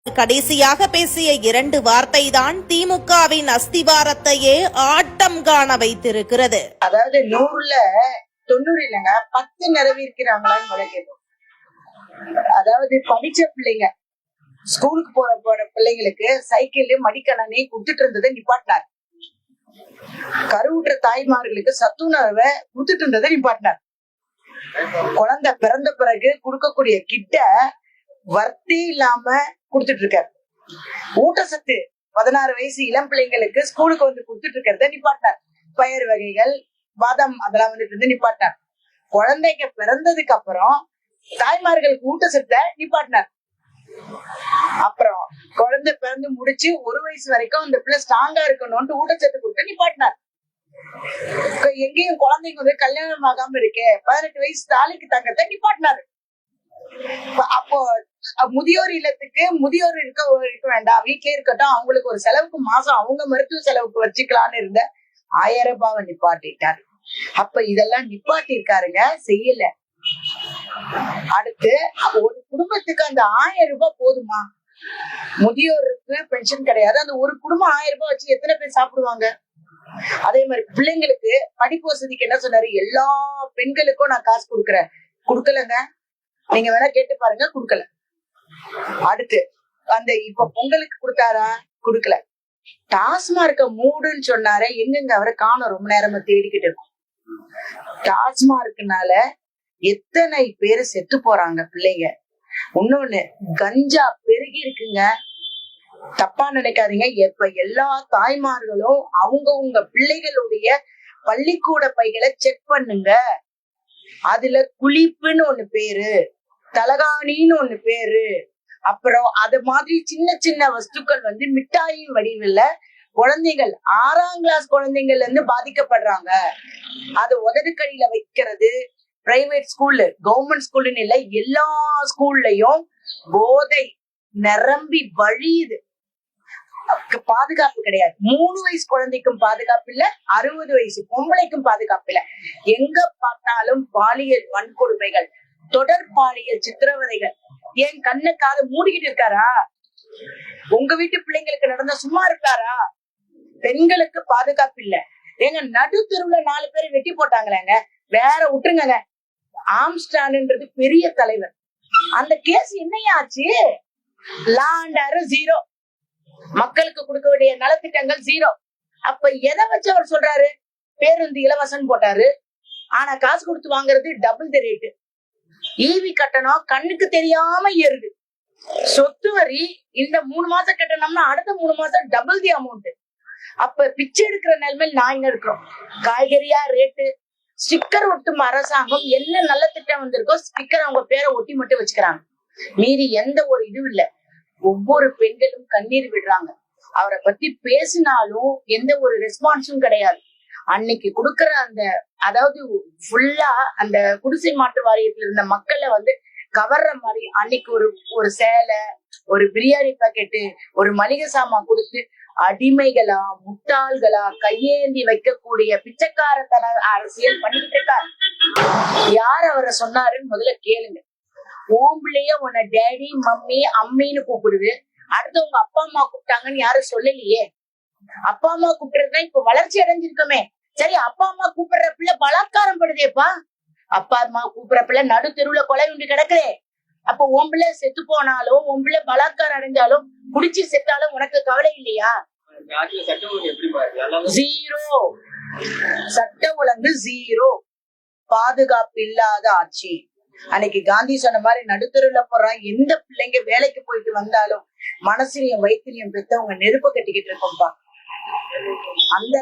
கடைசியாக பேசிய 2 வார்த்தைதான் திமுகவின் அஸ்திவாரத்தையே ஆட்டம் காண வைத்திருக்கிறது. அதாவது 100ல 90 இல்லைங்க, 10 நிறைவேற்கிறாங்களான்னு முளைக்கணும். அதாவது படிச்ச பிள்ளைங்க ஸ்கூலுக்கு போற பிள்ளைங்களுக்கு சைக்கிள் மடிக்கணனை கொடுத்துட்டு இருந்ததை நிப்பாட்டினார். கருவுற்ற தாய்மார்களுக்கு சத்துணர்வை கொடுத்துட்டு இருந்ததை நிப்பாட்டினார். குழந்தை பிறந்த பிறகு கொடுக்கக்கூடிய கிட்ட வர்த்தி இல்லாம கொடுத்துட்டு இருக்காரு. ஊட்டச்சத்து 16 வயசு இளம் பிள்ளைங்களுக்கு ஸ்கூலுக்கு வந்து கொடுத்துட்டு இருக்கிறத நிப்பாட்டினார். பயிர் வகைகள், பாதாம் அதெல்லாம் வந்துட்டு நிப்பாட்டினார். குழந்தைங்க பிறந்ததுக்கு அப்புறம் தாய்மார்களுக்கு ஊட்டச்சத்தை நிப்பாட்டினார். அப்புறம் குழந்தை பிறந்து முடிச்சு 1 வயசு வரைக்கும் அந்த பிள்ளை ஸ்ட்ராங்கா இருக்கணும்னு ஊட்டச்சத்து கொடுத்து நிப்பாட்டினார். எங்கேயும் குழந்தைங்க வந்து கல்யாணம் ஆகாம இருக்கே 18 வயசு தாலிக்கு தங்கத்தை நிப்பாட்டினாரு. அப்போ முதியோர் இல்லத்துக்கு முதியோர் இருக்க வேண்டாம், வீட்லயே இருக்கட்டும், அவங்களுக்கு ஒரு செலவுக்கு மாசம் அவங்க மருத்துவ செலவுக்கு வச்சுக்கலான்னு இருந்த 1000 ரூபாவை நிப்பாட்டிட்டாரு. அப்ப இதெல்லாம் நிப்பாட்டி இருக்காருங்க, செய்யல. அடுத்து ஒரு குடும்பத்துக்கு அந்த 1000 ரூபாய் போதுமா? முதியோருக்கு பென்ஷன் கிடையாது, அந்த ஒரு குடும்பம் 1000 ரூபாய் வச்சு எத்தனை பேர் சாப்பிடுவாங்க? அதே மாதிரி பிள்ளைங்களுக்கு படிப்பு வசதிக்கு என்ன சொன்னாரு, எல்லா பெண்களுக்கும் நான் காசு கொடுக்குறேன். கொடுக்கலங்க, நீங்க வேணா கேட்டு பாருங்க, கொடுக்கல. அடுத்து அந்த இப்ப பொங்கலுக்கு கொடுத்தாரா? கொடுக்கல. டாஸ்மார்க்க மூடுன்னு சொன்னாரே, எங்கெங்க அவரை காணோம், ரொம்ப நேரமா தேடிக்கிட்டு இருக்கும். டாஸ்மார்க்னால எத்தனை பேரு செத்து போறாங்க பிள்ளைங்க. இன்னொன்னு, கஞ்சா பெருகி இருக்குங்க. தப்பா நினைக்காதீங்க. எப்ப எல்லா தாய்மார்களும் அவங்கவுங்க பிள்ளைகளுடைய பள்ளிக்கூட பைகளை செக் பண்ணுங்க. அதுல குளிப்புன்னு ஒண்ணு பேரு, தலகாணின்னு ஒண்ணு பேரு, அப்புறம் அது மாதிரி சின்ன சின்ன வஸ்துக்கள் வந்து மிட்டாயின் வடிவில் குழந்தைகள் 6ஆம் கிளாஸ் குழந்தைங்கள்ல இருந்து பாதிக்கப்படுறாங்க. அது உதடுக்கடியில வைக்கிறது. பிரைவேட் ஸ்கூல்ல, கவர்மெண்ட் ஸ்கூல்னு இல்ல, எல்லா ஸ்கூல்லயும் போதை நிரம்பி வழியுது. பாதுகாப்பு கிடையாது. 3 வயசு குழந்தைக்கும் பாதுகாப்பு இல்ல, 60 வயசு பொம்பளைக்கும் பாதுகாப்பு இல்ல. எங்க பார்த்தாலும் பாலியல் வன்கொடுமைகள், தொடர் பாலியல் சித்திரவதைகள். ஏன் கண்ணை காது மூடிக்கிட்டு இருக்காரா? உங்க வீட்டு பிள்ளைங்களுக்கு நடந்தா சும்மா இருக்காரா? பெண்களுக்கு பாதுகாப்பு இல்ல. எங்க நடு தெருவுல 4 பேரை வெட்டி போட்டாங்களேங்க, வேற விட்டுருங்க. ஆம்ஸ்டான்ன்றது பெரிய தலைவர். அந்த கேஸ் என்னையாச்சு? லா அண்ட் ஆர்டர் 0, மக்களுக்கு கொடுக்க வேண்டிய நலத்திட்டங்கள் 0. அப்ப எதை வச்சு அவர் சொல்றாரு? பேருந்து இலவசம் போட்டாரு, ஆனா காசு கொடுத்து வாங்குறது டபுள் தி ரேட்டு. ஈவி கட்டணம் கண்ணுக்கு தெரியாம ஏறுது. சொத்து வரி இந்த 3 மாசம் கட்டணம்னா அடுத்த 3 மாசம் டபுள் தி அமௌண்ட். அப்ப பிச்சை எடுக்கிற நிலைமையில் நான் இருக்கிறோம். காய்கறியா ரேட்டு, ஸ்டிக்கர் ஒட்டும் அரசாங்கம். என்ன நல்ல திட்டம் வந்திருக்கோ ஸ்டிக்கர் அவங்க பேரை ஒட்டி மட்டும் வச்சுக்கிறாங்க. மீறி எந்த ஒரு இதுவும் இல்ல. ஒவ்வொரு பெண்களும் கண்ணீர் விடுறாங்க. அவரை பத்தி பேசினாலும் எந்த ஒரு ரெஸ்பான்ஸும் கிடையாது. அன்னைக்கு கொடுக்கற அந்த, அதாவது ஃபுல்லா அந்த குடிசை மாற்று வாரியத்துல இருந்த மக்களை வந்து கவர்ற மாதிரி அன்னைக்கு ஒரு சேலை, ஒரு பிரியாணி பாக்கெட்டு, ஒரு மளிகை சாமான் கொடுத்து அடிமைகளா முட்டாள்களா கையேந்தி வைக்கக்கூடிய பிச்சைக்காரத்தன அரசியல் பண்ணிட்டு இருக்காரு. யார் அவரை சொன்னாருன்னு முதல்ல கேளுங்க. ஓம்பிள்ளைய உன்னை டேடி மம்மி அம்மின்னு கூப்பிடுது, அடுத்து உங்க அப்பா அம்மா கூப்பிட்டாங்கன்னு யாரும் சொல்லலையே. அப்பா அம்மா கூப்பிடுறதுதான் இப்ப வளர்ச்சி அடைஞ்சிருக்கோமே. சரி, அப்பா அம்மா கூப்பிடுற பிள்ளை பலாத்காரம் படுதேப்பா. அப்பா அம்மா கூப்பிடுற பிள்ளை நடு தெருவுல கொலை உண்டு கிடக்குறே. அப்ப உன் பிள்ளை செத்து போனாலும், உன் பிள்ளை பலாத்காரம் அடைஞ்சாலும், குடிச்சு செத்தாலும் உனக்கு கவலை இல்லையா? 0. சட்ட ஒழுங்கு 0. பாதுகாப்பு இல்லாத ஆட்சி. அன்னைக்கு காந்தி சொன்ன மாதிரி நடுத்தருல போறான். எந்த பிள்ளைங்க வேலைக்கு போயிட்டு வந்தாலும் மனசுலயும் வயிற்றுலயும் பெத்தவங்க நெருப்பு கட்டிக்கிட்டு இருக்கோம்பா. அந்த